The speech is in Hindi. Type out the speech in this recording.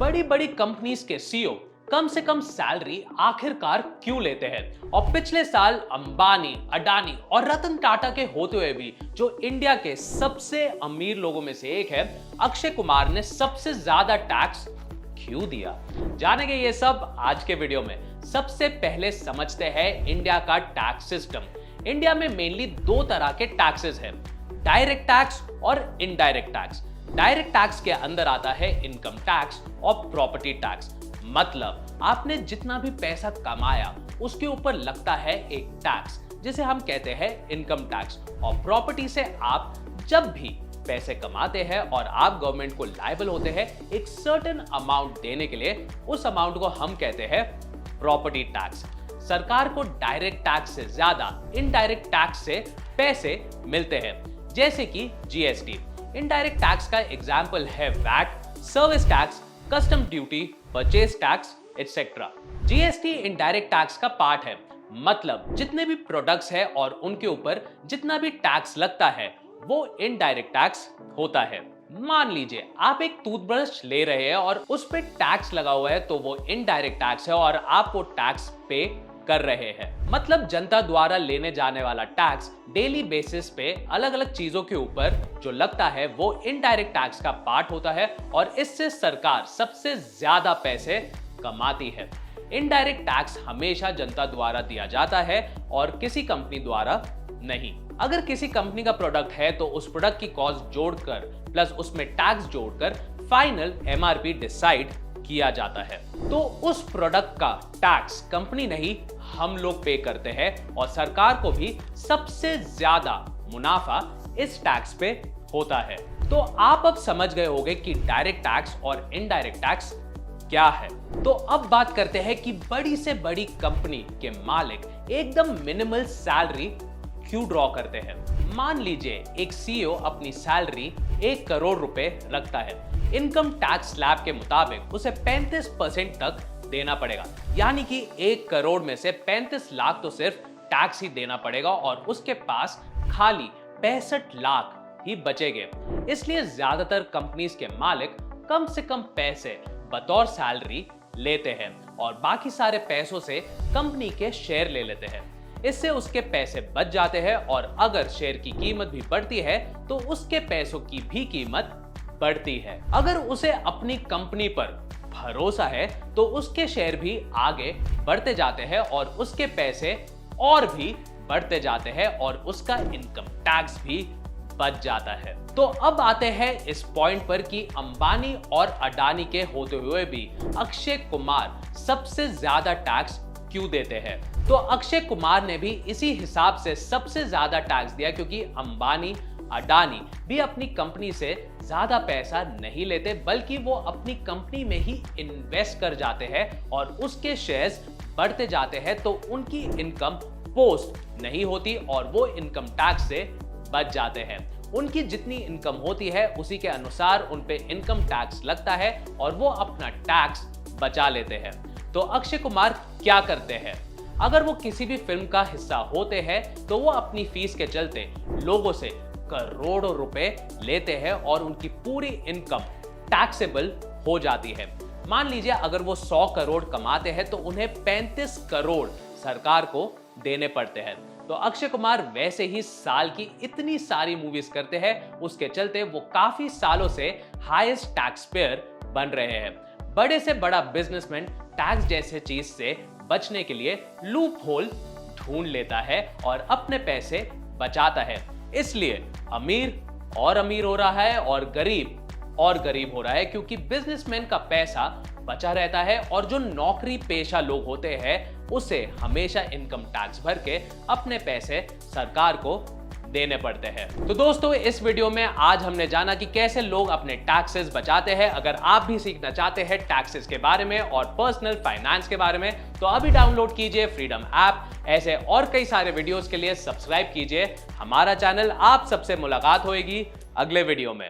बड़ी बड़ी कंपनीज के सीईओ कम से कम सैलरी आखिरकार क्यों लेते हैं? और पिछले साल अंबानी, अडानी और रतन टाटा के होते हुए भी जो इंडिया के सबसे अमीर लोगों में से एक है, अक्षय कुमार ने सबसे ज्यादा टैक्स क्यों दिया? जानेंगे ये सब आज के वीडियो में। सबसे पहले समझते हैं इंडिया का टैक्स सिस्टम। इंडिया में मेनली दो तरह के टैक्सेस हैं, डायरेक्ट टैक्स और इनडायरेक्ट टैक्स। डायरेक्ट टैक्स के अंदर आता है इनकम टैक्स और प्रॉपर्टी टैक्स। मतलब आपने जितना भी पैसा कमाया उसके ऊपर लगता है एक टैक्स जिसे हम कहते हैं इनकम टैक्स। और प्रॉपर्टी से आप जब भी पैसे कमाते हैं और आप गवर्नमेंट को लायबल होते हैं एक सर्टेन अमाउंट देने के लिए, उस अमाउंट को हम कहते हैं प्रॉपर्टी टैक्स। सरकार को डायरेक्ट टैक्स से ज्यादा इनडायरेक्ट टैक्स से पैसे मिलते हैं, जैसे कि जीएसटी। इनडायरेक्ट टैक्स का एग्जाम्पल है VAT, service tax, custom duty, purchase tax etcetera. GST indirect tax का पार्ट है, मतलब जितने भी प्रोडक्ट्स हैं और उनके ऊपर जितना भी टैक्स लगता है वो इनडायरेक्ट टैक्स होता है। मान लीजिए आप एक टूथब्रश ले रहे हैं और उस पे टैक्स लगा हुआ है, तो वो इनडायरेक्ट टैक्स है और आप वो टैक्स पे कर रहे हैं। मतलब जनता द्वारा लेने जाने वाला टैक्स डेली बेसिस पे अलग अलग चीजों के ऊपर जो लगता है वो इनडायरेक्ट टैक्स का पार्ट होता है और इससे सरकार सबसे ज्यादा पैसे कमाती है। इनडायरेक्ट टैक्स हमेशा जनता द्वारा दिया जाता है और किसी कंपनी द्वारा नहीं। अगर किसी कंपनी का प्रोडक्ट है तो उस प्रोडक्ट की कॉस्ट जोड़कर प्लस उसमें टैक्स जोड़कर फाइनल एमआरपी डिसाइड किया जाता है। तो उस प्रोडक्ट का टैक्स कंपनी नहीं, हम लोग पे करते हैं और सरकार को भी सबसे ज्यादा मुनाफा इस टैक्स पे होता है। तो आप अब समझ गए होंगे कि डायरेक्ट टैक्स और इनडायरेक्ट टैक्स क्या है। तो अब बात करते हैं कि बड़ी से बड़ी कंपनी के मालिक एकदम मिनिमल सैलरी क्यों ड्रॉ करते हैं। मान लीजिए एक सीईओ अपनी सैलरी 1 करोड़ रुपए रखता है। इनकम टैक्स स्लैब के मुताबिक उसे 35% तक देना पड़ेगा, यानी कि 1 करोड़ में से 35 लाख तो सिर्फ टैक्स ही देना पड़ेगा और उसके पास खाली 65 लाख ही बचेंगे। इसलिए ज्यादातर कंपनीज के मालिक कम से कम पैसे बतौर सैलरी लेते हैं और बाकी सारे पैसों से कंपनी के शेयर ले लेते हैं। इससे उसके पैसे बच जाते हैं और अगर शेयर की कीमत भी बढ़ती है तो उसके पैसों की भी कीमत बढ़ती है। अगर उसे अपनी कंपनी पर भरोसा है तो उसके शेयर भी आगे बढ़ते जाते हैं और उसके पैसे और भी बढ़ते जाते हैं और उसका इनकम टैक्स भी बच जाता है। तो अब आते हैं इस पॉइंट पर कि अंबानी और अडानी के होते हुए भी अक्षय कुमार सबसे ज्यादा टैक्स क्यों देते हैं। तो अक्षय कुमार ने भी इसी हिसाब से सबसे ज्यादा टैक्स दिया, क्योंकि अंबानी, अडानी भी अपनी कंपनी से ज्यादा पैसा नहीं लेते, बल्कि वो अपनी कंपनी में ही इन्वेस्ट कर जाते हैं और उसके शेयर्स बढ़ते जाते हैं, तो उनकी इनकम पोस्ट नहीं होती और वो इनकम टैक्स से बच जाते हैं। उनकी जितनी इनकम होती है उसी के अनुसार उन पे इनकम टैक्स लगता है और वो अपना टैक्स बचा लेते हैं। तो अक्षय कुमार क्या करते हैं? अगर वो किसी भी फिल्म का हिस्सा होते हैं तो वो अपनी फीस के चलते लोगों से करोड़ों रुपए लेते हैं और उनकी पूरी इनकम टैक्सेबल हो जाती है। मान लीजिए अगर वो 100 करोड़ कमाते हैं तो उन्हें 35 करोड़ सरकार को देने पड़ते हैं। तो अक्षय कुमार वैसे ही साल की इतनी सारी मूवीज करते हैं, उसके चलते वो काफी सालों से हाईएस्ट टैक्स पेयर बन रहे हैं। बड़े से बड़ा बिजनेसमैन टैक्स जैसे चीज से बचने के लिए लूप होल ढूंढ लेता है और अपने पैसे बचाता है। इसलिए अमीर और अमीर हो रहा है और गरीब हो रहा है, क्योंकि बिजनेसमैन का पैसा बचा रहता है और जो नौकरी पेशा लोग होते हैं उसे हमेशा इनकम टैक्स भर के अपने पैसे सरकार को देने पड़ते हैं। तो दोस्तों, इस वीडियो में आज हमने जाना कि कैसे लोग अपने टैक्सेस बचाते हैं। अगर आप भी सीखना चाहते हैं टैक्सेस के बारे में और पर्सनल फाइनेंस के बारे में तो अभी डाउनलोड कीजिए फ्रीडम ऐप। ऐसे और कई सारे वीडियोस के लिए सब्सक्राइब कीजिए हमारा चैनल। आप सबसे मुलाकात होगी अगले वीडियो में।